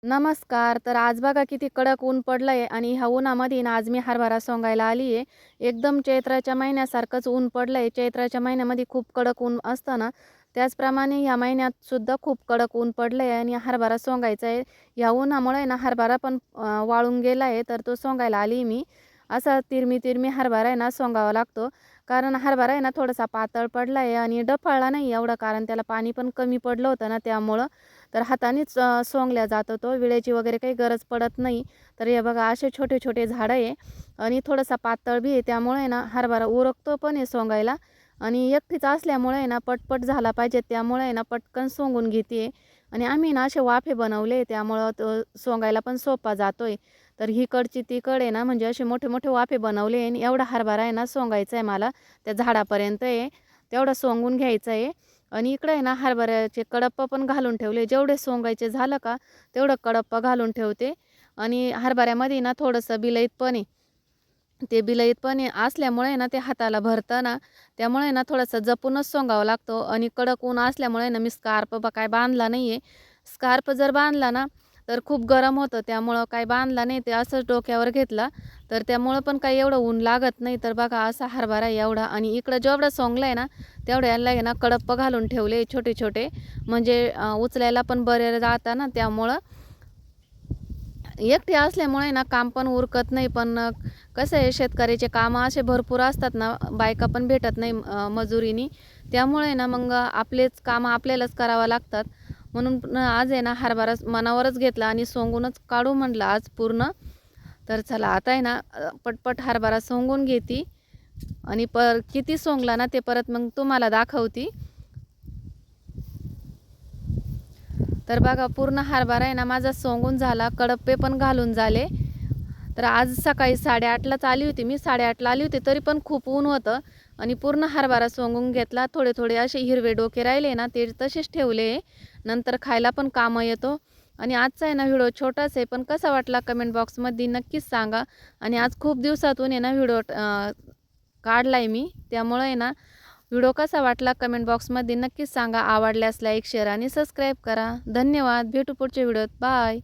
नमस्कार. तर आज बघा किती कडक ऊन पडलंय आणि ह्या उन्हामध्ये ना आज मी हरभरा सोंगायला आली आहे. एकदम चैत्राच्या महिन्यासारखंच ऊन पडलंय. चैत्राच्या महिन्यामध्ये खूप कडक ऊन असतं ना, त्याचप्रमाणे ह्या महिन्यात सुद्धा खूप कडक ऊन पडलंय आणि हरभरा सोंगायचा आहे. ह्या उन्हामुळे ना हरभरा पण वाळून गेला आहे, तर तो सोंगायला आली मी. असा तिरमी-तिरमी हरभरा आहे ना सोंगावा लागतो. कारण हरभरा आहे ना थोडासा पातळ पडला आहे आणि डफळला नाही एवढा, कारण त्याला पाणी पण कमी पडलं होतं ना त्यामुळं. तर हातानेच सोंगल्या जातो तो, विळेची वगैरे काही गरज पडत नाही. तर हे बघा असे छोटे-छोटे झाडं आहे आणि थोडासा पातळ बी आहे, त्यामुळे आहे ना हरभरा उरकतो पण आहे सोंगायला. आणि एकटीच असल्यामुळे आहे ना पटपट झाला पाहिजे, त्यामुळे आहे ना पटकन सोंगून घेते. आणि आम्ही ना असे वाफे बनवले, त्यामुळं तो सोंगायला पण सोपा जातोय. तर हिकडची तिकड आहे ना, म्हणजे असे मोठे-मोठे वाफे बनवले आणि एवढा हरभरा आहे ना सोंगायचा आहे मला. त्या झाडापर्यंत आहे, तेवढा सोंगून घ्यायचा आहे. आणि इकडे आहे ना हरभऱ्याचे कडप्पा पण घालून ठेवले. जेवढे सोंगायचे झालं का, तेवढं कडप्पा घालून ठेवते. आणि हरभऱ्यामध्ये ना थोडंसं बिलईत पण आहे. ते बिलईत पण असल्यामुळे ना ते हाताला भरतं ना, त्यामुळे ना थोडंसं जपूनच सोंगावं लागतो. आणि कडक ऊन असल्यामुळे ना मी स्कार्फ काय बांधला नाही आहे. स्कार्फ जर बांधला ना, तर खूप गरम होतं. त्यामुळं काही बांधला नाही, ते असंच डोक्यावर घेतला. तर त्यामुळं पण काही एवढं ऊन लागत नाही. तर बघा असा हरभरा आहे एवढा. आणि इकडं जेवढा सोंगला आहे ना, तेवढ्या याला आहे ना कडप्प घालून ठेवले छोटे-छोटे. म्हणजे उचलायला पण बरे जातात ना त्यामुळं. एकटी असल्यामुळे ना काम पण उरकत नाही. पण कसं आहे, शेतकऱ्याचे कामं असे भरपूर असतात ना, बायका पण भेटत नाही मजुरीनी. त्यामुळे ना मग आपलेच कामं आपल्यालाच करावं लागतात. म्हणून आज आहे ना हरभरा मनावरच घेतला आणि सोंगूनच काढू म्हटलं आज पूर्ण. तर चला आता आहे ना पटपट हरभरा सोंगून घेते आणि किती सोंगला ना ते परत मग तुम्हाला दाखवते. तर बघा पूर्ण हरभरा आहे ना माझा सोंगून झाला, कडप्पे पण घालून झाले. तर आज सकाळी 8:30लाच आली होती मी. 8:30ला आली होती, तरी पण खूप ऊन होतं. आणि पूर्ण हरभरा सोंगून घेतला. थोडे-थोडे असे हिरवे डोके राहिले ना, ते तसेच ठेवले. नंतर खायला पण कामं येतो. आणि आजचा आहे ना व्हिडिओ छोटाच आहे, पण कसा वाटला कमेंट बॉक्समध्ये नक्कीच सांगा. आणि आज खूप दिवसातून आहे ना व्हिडिओ काढलाय मी. त्यामुळे आहे ना व्हिडिओ कसा वाटला कमेंट बॉक्समध्ये नक्कीच सांगा. आवडल्यास लाईक, शेअर आणि सबस्क्राईब करा. धन्यवाद. भेटू पुढच्या व्हिडिओत. बाय.